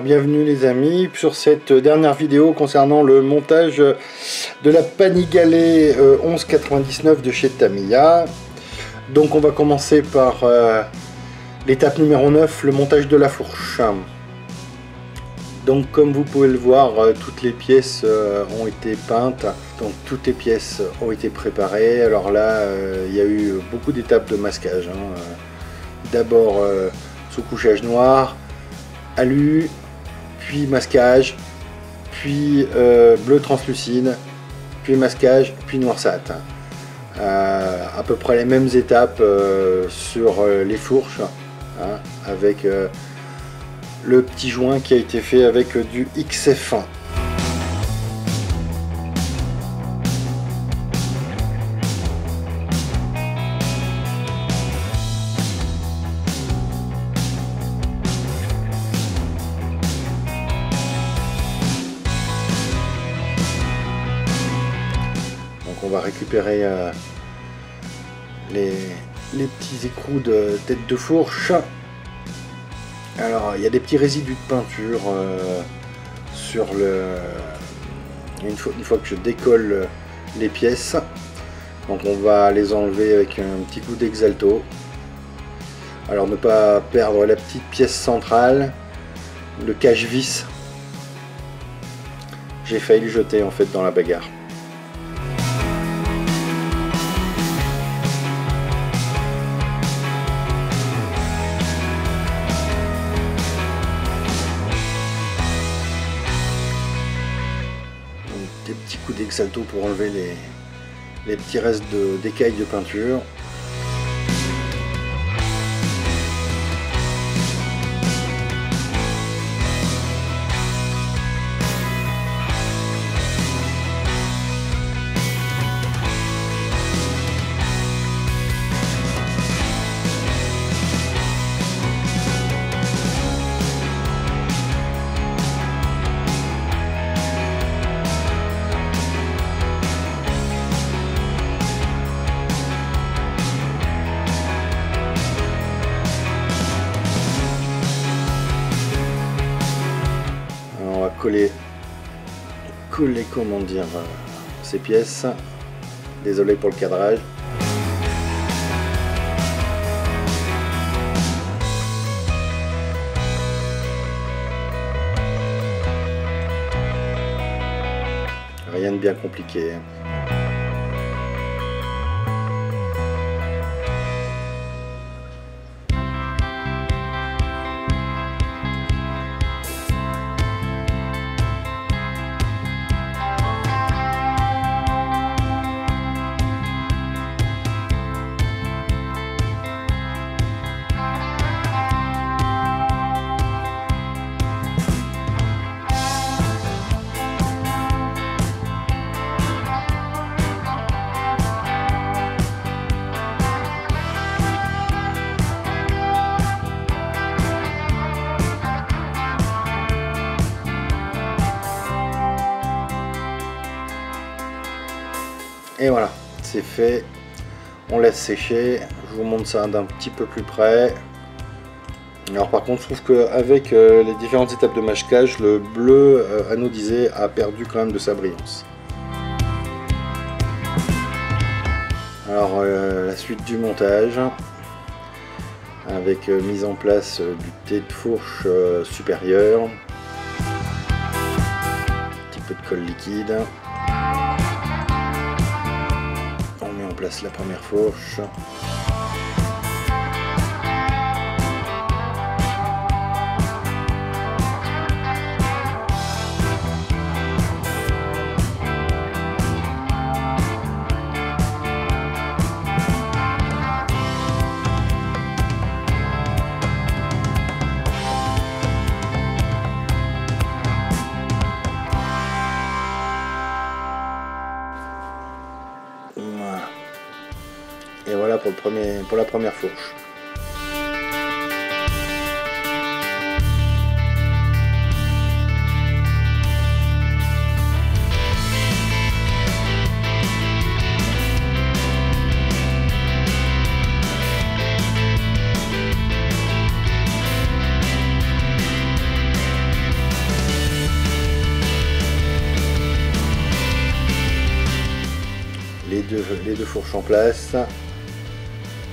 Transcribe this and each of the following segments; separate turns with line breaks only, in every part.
bienvenue les amis sur cette dernière vidéo concernant le montage de la Panigale 1199 de chez Tamiya. Donc on va commencer par l'étape numéro 9, le montage de la fourche. Donc comme vous pouvez le voir, toutes les pièces ont été peintes, donc toutes les pièces ont été préparées. Alors là, il y a eu beaucoup d'étapes de masquage. D'abord sous-couchage noir, alu, puis masquage, puis bleu translucide, puis masquage, puis noir satin. À peu près les mêmes étapes sur les fourches, avec le petit joint qui a été fait avec du XF1. Donc on va récupérer les petits écrous de tête de fourche. Alors il y a des petits résidus de peinture sur le... Une fois que je décolle les pièces, donc on va les enlever avec un petit coup d'Exalto. Alors ne pas perdre la petite pièce centrale, le cache-vis. J'ai failli le jeter en fait dans la bagarre. Des petits coups d'Exalto pour enlever les petits restes d'écailles de peinture. Coller comment dire ces pièces. Désolé pour le cadrage. Rien de bien compliqué. Et voilà, c'est fait. On laisse sécher. Je vous montre ça d'un petit peu plus près. Alors par contre, je trouve qu'avec les différentes étapes de masquage, le bleu anodisé a perdu quand même de sa brillance. Alors la suite du montage, avec mise en place du thé de fourche supérieur, un petit peu de colle liquide. On met en place la première fourche. Et voilà pour la première fourche. les deux fourches en place.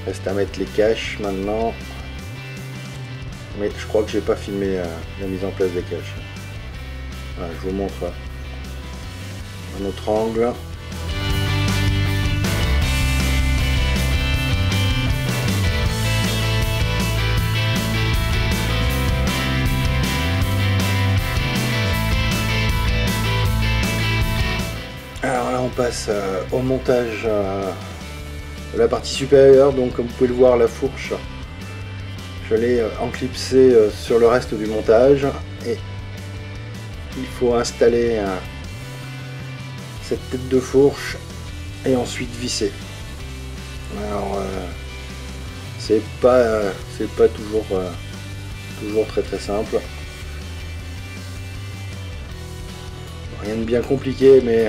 Reste à mettre les caches maintenant. Mais je crois que j'ai pas filmé la mise en place des caches. Voilà, je vous montre un autre angle. Alors là on passe au montage de la partie supérieure. Donc comme vous pouvez le voir, la fourche, je l'ai enclipsée sur le reste du montage, et il faut installer cette tête de fourche et ensuite visser. Alors c'est pas toujours très simple. Rien de bien compliqué, mais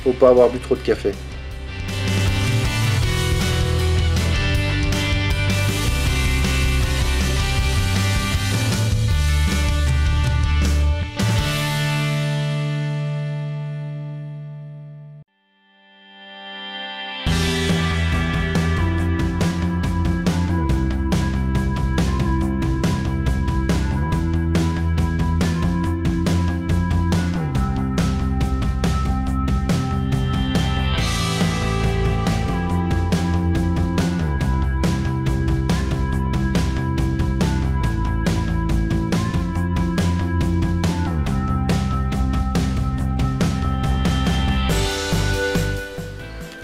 faut pas avoir bu trop de café.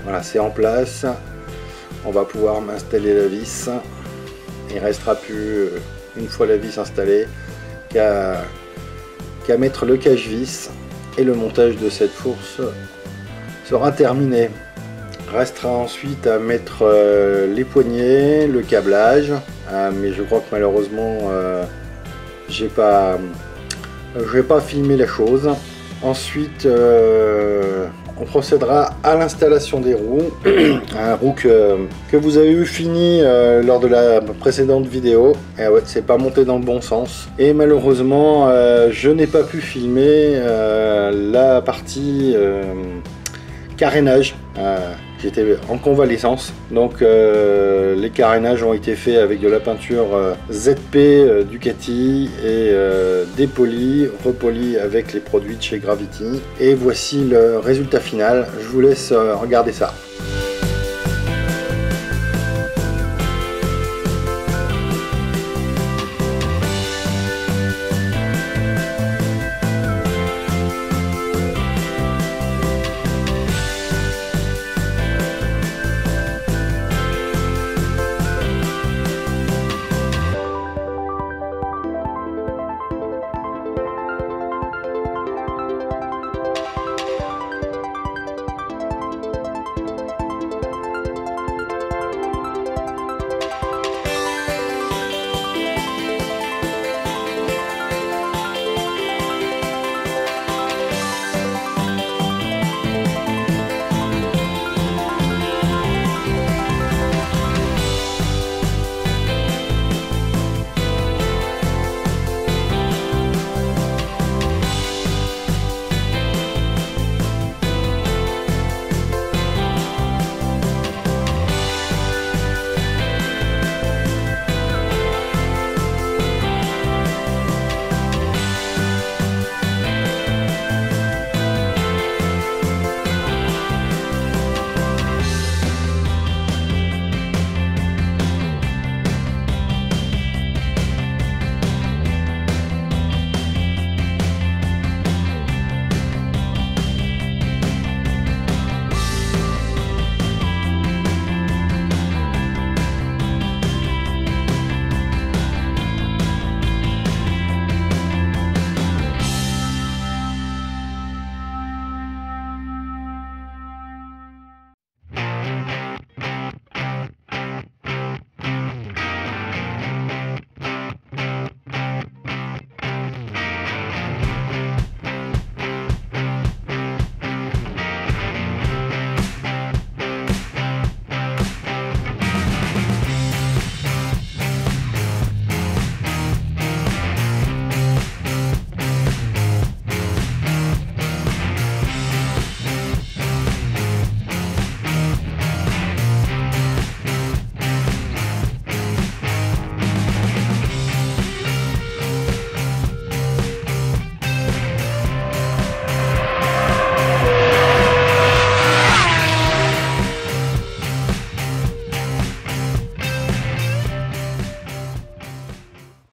Voilà, c'est en place. On va pouvoir m'installer la vis. Il ne restera plus, une fois la vis installée, qu'à mettre le cache-vis, et le montage de cette fourche sera terminé. Restera ensuite à mettre les poignées, le câblage, mais je crois que malheureusement je vais pas filmer la chose. Ensuite on procédera à l'installation des roues, un roue que vous avez eu fini lors de la précédente vidéo. Et ouais, c'est pas monté dans le bon sens, et malheureusement je n'ai pas pu filmer la partie carénage. J'étais en convalescence, donc les carénages ont été faits avec de la peinture ZP Ducati et dépoli, repoli avec les produits de chez Gravity. Et voici le résultat final. Je vous laisse regarder ça.